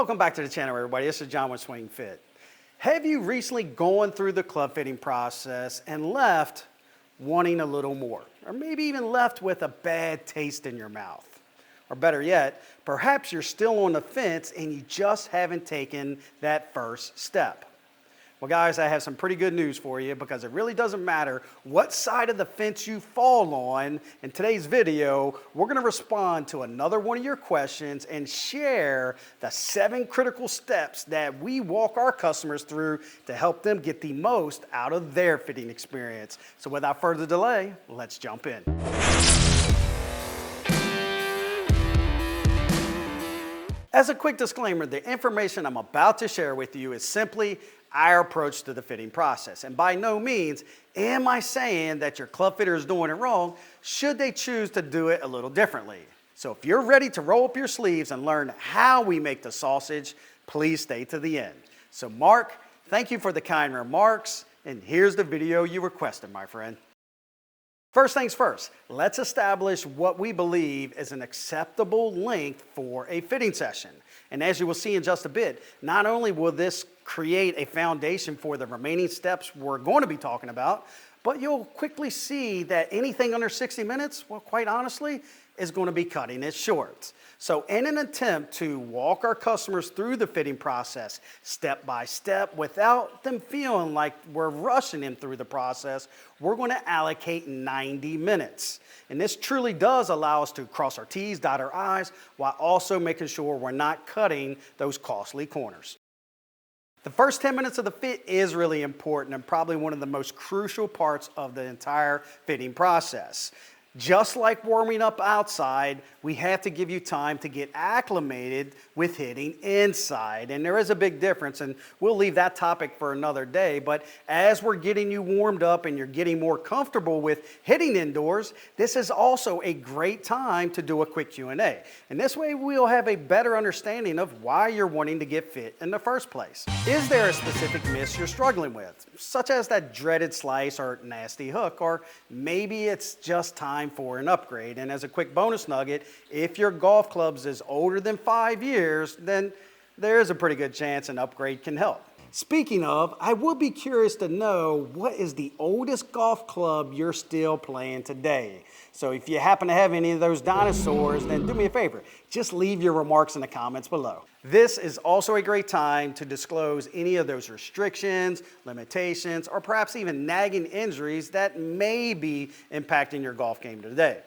Welcome back to the channel, everybody. This is John with SwingFit. Have you recently gone through the club fitting process and left wanting a little more? Or maybe even left with a bad taste in your mouth? Or better yet, perhaps you're still on the fence and you just haven't taken that first step. Well, guys, I have some pretty good news for you because it really doesn't matter what side of the fence you fall on. In today's video, we're going to respond to another one of your questions and share the 7 critical steps that we walk our customers through to help them get the most out of their fitting experience. So without further delay, let's jump in. As a quick disclaimer, the information I'm about to share with you is simply our approach to the fitting process. And by no means am I saying that your club fitter is doing it wrong should they choose to do it a little differently. So if you're ready to roll up your sleeves and learn how we make the sausage, please stay to the end. So Mark, thank you for the kind remarks, and here's the video you requested, my friend. First things first, let's establish what we believe is an acceptable length for a fitting session. And as you will see in just a bit, not only will this create a foundation for the remaining steps we're going to be talking about, but you'll quickly see that anything under 60 minutes, well, quite honestly, is going to be cutting it short. So in an attempt to walk our customers through the fitting process step by step without them feeling like we're rushing them through the process, we're going to allocate 90 minutes. And this truly does allow us to cross our T's, dot our I's, while also making sure we're not cutting those costly corners. The first 10 minutes of the fit is really important and probably one of the most crucial parts of the entire fitting process. Just like warming up outside, we have to give you time to get acclimated with hitting inside. And there is a big difference, and we'll leave that topic for another day. But as we're getting you warmed up and you're getting more comfortable with hitting indoors, this is also a great time to do a quick Q&A. And this way we'll have a better understanding of why you're wanting to get fit in the first place. Is there a specific miss you're struggling with, such as that dreaded slice or nasty hook, or maybe it's just time for an upgrade? And as a quick bonus nugget, if your golf clubs is older than 5 years, then there is a pretty good chance an upgrade can help. Speaking of, I would be curious to know what is the oldest golf club you're still playing today. So if you happen to have any of those dinosaurs, then do me a favor, just leave your remarks in the comments below. This is also a great time to disclose any of those restrictions, limitations, or perhaps even nagging injuries that may be impacting your golf game today.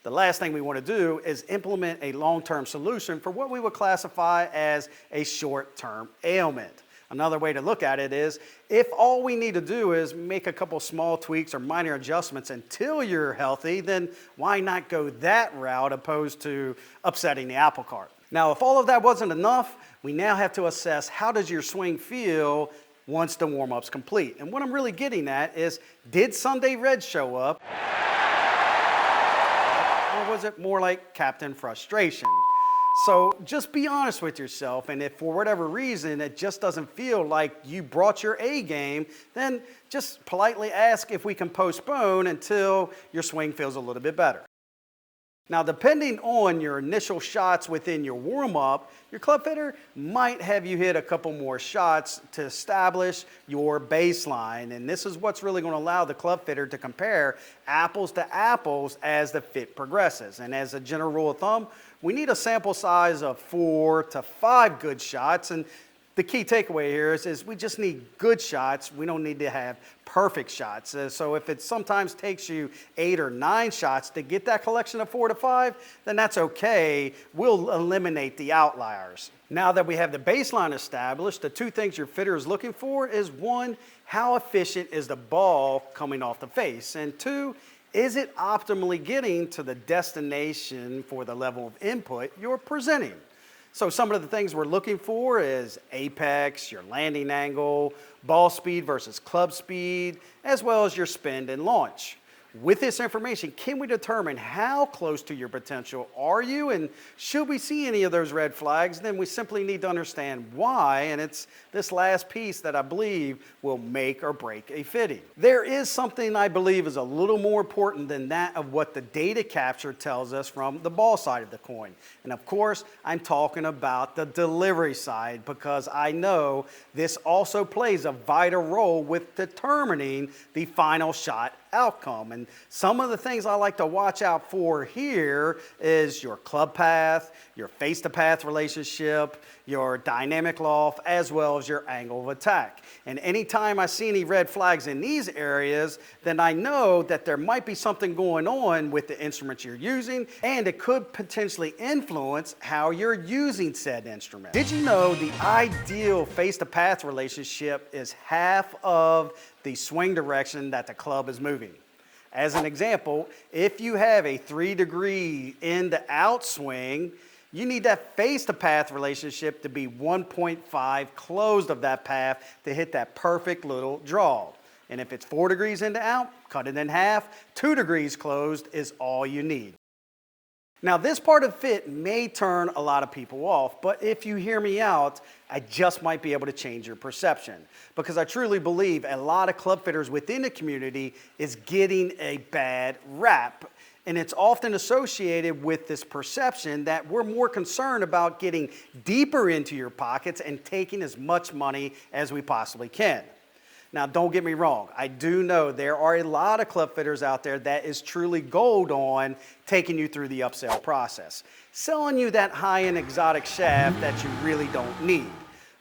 The last thing we want to do is implement a long-term solution for what we would classify as a short-term ailment. Another way to look at it is, if all we need to do is make a couple small tweaks or minor adjustments until you're healthy, then why not go that route opposed to upsetting the apple cart? Now, if all of that wasn't enough, we now have to assess how does your swing feel once the warm-up's complete. And what I'm really getting at is, did Sunday Red show up? Or was it more like Captain Frustration? So just be honest with yourself, and if for whatever reason it just doesn't feel like you brought your A game, then just politely ask if we can postpone until your swing feels a little bit better. Now, depending on your initial shots within your warm-up, your club fitter might have you hit a couple more shots to establish your baseline. And this is what's really going to allow the club fitter to compare apples to apples as the fit progresses. And as a general rule of thumb, we need a sample size of 4 to 5 good shots. And the key takeaway here is we just need good shots. We don't need to have perfect shots. So if it sometimes takes you 8 or 9 shots to get that collection of 4 to 5, then that's okay. We'll eliminate the outliers. Now that we have the baseline established, the 2 things your fitter is looking for is 1, how efficient is the ball coming off the face? And 2, is it optimally getting to the destination for the level of input you're presenting? So some of the things we're looking for is apex, your landing angle, ball speed versus club speed, as well as your spin and launch. With this information, can we determine how close to your potential are you? And should we see any of those red flags, then we simply need to understand why. And it's this last piece that I believe will make or break a fitting. There is something I believe is a little more important than that of what the data capture tells us from the ball side of the coin. And of course, I'm talking about the delivery side, because I know this also plays a vital role with determining the final shot outcome. And some of the things I like to watch out for here is your club path, your face-to-path relationship, your dynamic loft, as well as your angle of attack. And anytime I see any red flags in these areas, then I know that there might be something going on with the instruments you're using, and it could potentially influence how you're using said instrument. Did you know the ideal face-to-path relationship is half of the swing direction that the club is moving? As an example, if you have a 3-degree in to out swing, you need that face-to-path relationship to be 1.5 closed of that path to hit that perfect little draw. And if it's 4 degrees in to out, cut it in half. 2 degrees closed is all you need. Now, this part of fit may turn a lot of people off, but if you hear me out, I just might be able to change your perception, because I truly believe a lot of club fitters within the community is getting a bad rap. And it's often associated with this perception that we're more concerned about getting deeper into your pockets and taking as much money as we possibly can. Now, don't get me wrong. I do know there are a lot of club fitters out there that is truly gold on taking you through the upsell process, selling you that high-end exotic shaft that you really don't need.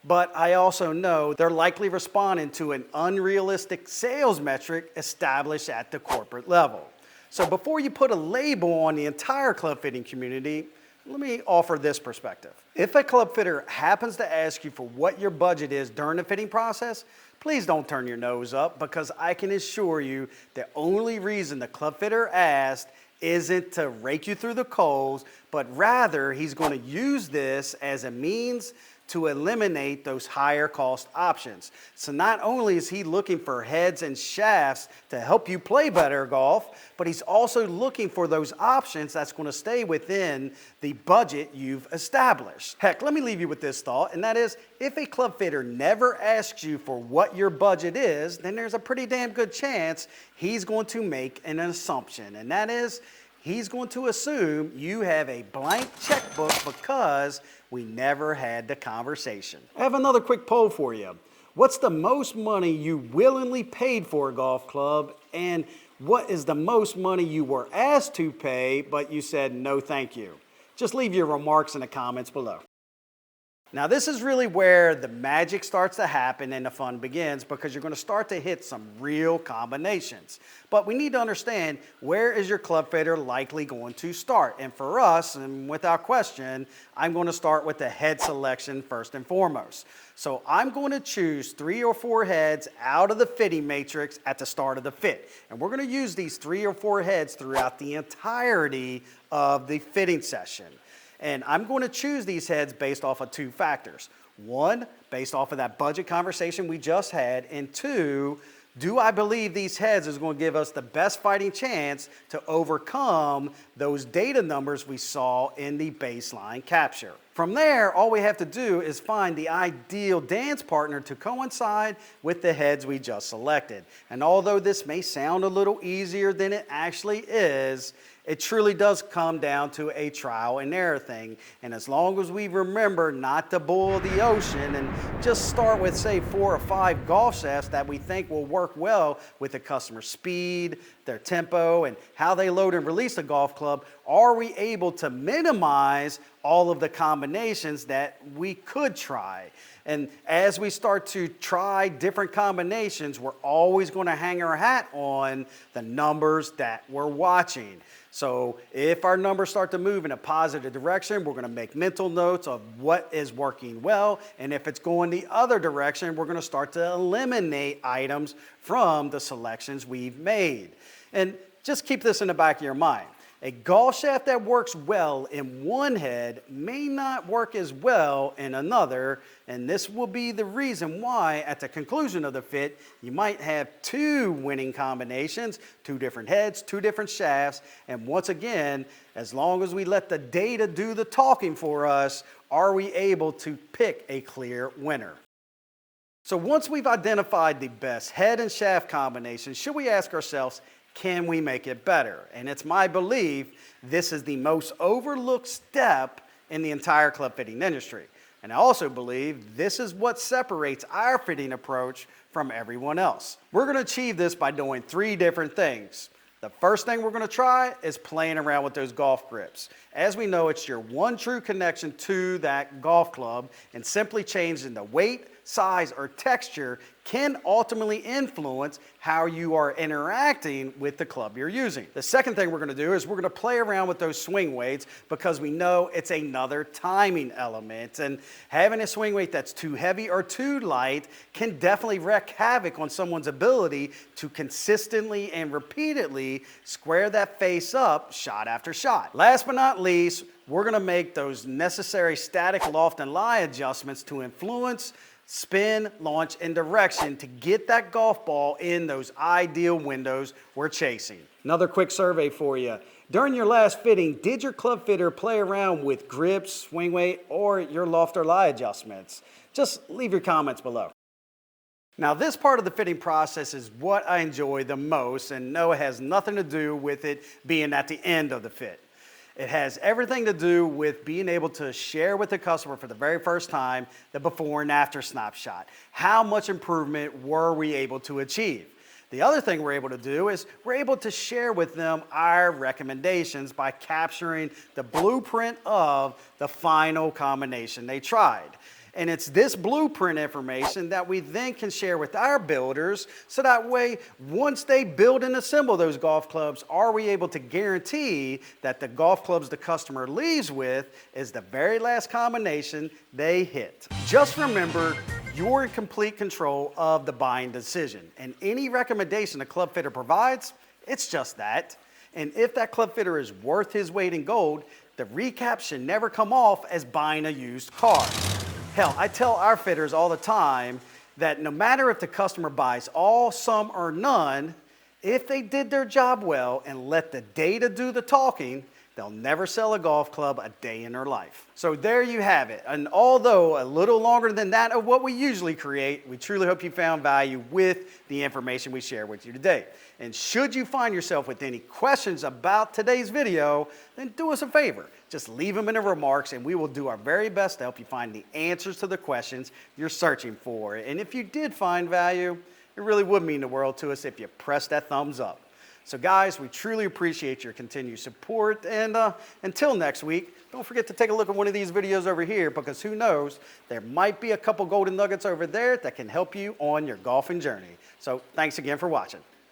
But I also know they're likely responding to an unrealistic sales metric established at the corporate level. So before you put a label on the entire club fitting community, let me offer this perspective. If a club fitter happens to ask you for what your budget is during the fitting process, please don't turn your nose up, because I can assure you the only reason the club fitter asked isn't to rake you through the coals, but rather he's going to use this as a means to eliminate those higher cost options. So not only is he looking for heads and shafts to help you play better golf, but he's also looking for those options that's going to stay within the budget you've established. Heck, let me leave you with this thought, and that is, if a club fitter never asks you for what your budget is, then there's a pretty damn good chance he's going to make an assumption, and that is, he's going to assume you have a blank checkbook because we never had the conversation. I have another quick poll for you. What's the most money you willingly paid for a golf club, and what is the most money you were asked to pay but you said no thank you? Just leave your remarks in the comments below. Now, this is really where the magic starts to happen and the fun begins, because you're going to start to hit some real combinations. But we need to understand, where is your club fitter likely going to start? And for us, and without question, I'm going to start with the head selection first and foremost. So I'm going to choose 3 or 4 heads out of the fitting matrix at the start of the fit. And we're going to use these 3 or 4 heads throughout the entirety of the fitting session. And I'm going to choose these heads based off of 2 factors. 1, based off of that budget conversation we just had, and 2, do I believe these heads is going to give us the best fighting chance to overcome those data numbers we saw in the baseline capture. From there, all we have to do is find the ideal dance partner to coincide with the heads we just selected. And although this may sound a little easier than it actually is, it truly does come down to a trial and error thing. And as long as we remember not to boil the ocean and just start with, say, 4 or 5 golf shafts that we think will work well with the customer's speed, their tempo, and how they load and release the golf club, are we able to minimize all of the combinations that we could try? And as we start to try different combinations, we're always going to hang our hat on the numbers that we're watching. So if our numbers start to move in a positive direction, we're going to make mental notes of what is working well. And if it's going the other direction, we're going to start to eliminate items from the selections we've made. And just keep this in the back of your mind. A golf shaft that works well in one head may not work as well in another, and this will be the reason why at the conclusion of the fit, you might have two winning combinations, two different heads, two different shafts, and once again, as long as we let the data do the talking for us, are we able to pick a clear winner? So once we've identified the best head and shaft combination, should we ask ourselves, can we make it better? And it's my belief this is the most overlooked step in the entire club fitting industry. And I also believe this is what separates our fitting approach from everyone else. We're going to achieve this by doing three different things. The first thing we're going to try is playing around with those golf grips. As we know, it's your one true connection to that golf club, and simply changing the weight, size, or texture can ultimately influence how you are interacting with the club you're using. The second thing we're going to do is we're going to play around with those swing weights because we know it's another timing element, and having a swing weight that's too heavy or too light can definitely wreak havoc on someone's ability to consistently and repeatedly square that face up shot after shot. Last but not least, we're going to make those necessary static loft and lie adjustments to influence spin, launch, and direction to get that golf ball in those ideal windows we're chasing. Another quick survey for you. During your last fitting, did your club fitter play around with grips, swing weight, or your loft or lie adjustments? Just leave your comments below. Now, this part of the fitting process is what I enjoy the most, and no, it has nothing to do with it being at the end of the fit. It has everything to do with being able to share with the customer for the very first time the before and after snapshot. How much improvement were we able to achieve? The other thing we're able to do is we're able to share with them our recommendations by capturing the blueprint of the final combination they tried. And it's this blueprint information that we then can share with our builders, so that way, once they build and assemble those golf clubs, are we able to guarantee that the golf clubs the customer leaves with is the very last combination they hit. Just remember, you're in complete control of the buying decision, and any recommendation a club fitter provides, it's just that. And if that club fitter is worth his weight in gold, the recap should never come off as buying a used car. Hell, I tell our fitters all the time that no matter if the customer buys all, some, or none, if they did their job well and let the data do the talking, they'll never sell a golf club a day in their life. So there you have it. And although a little longer than that of what we usually create, we truly hope you found value with the information we share with you today. And should you find yourself with any questions about today's video, then do us a favor. Just leave them in the remarks and we will do our very best to help you find the answers to the questions you're searching for. And if you did find value, it really would mean the world to us if you press that thumbs up. So guys, we truly appreciate your continued support, and until next week, don't forget to take a look at one of these videos over here, because who knows, there might be a couple golden nuggets over there that can help you on your golfing journey. So thanks again for watching.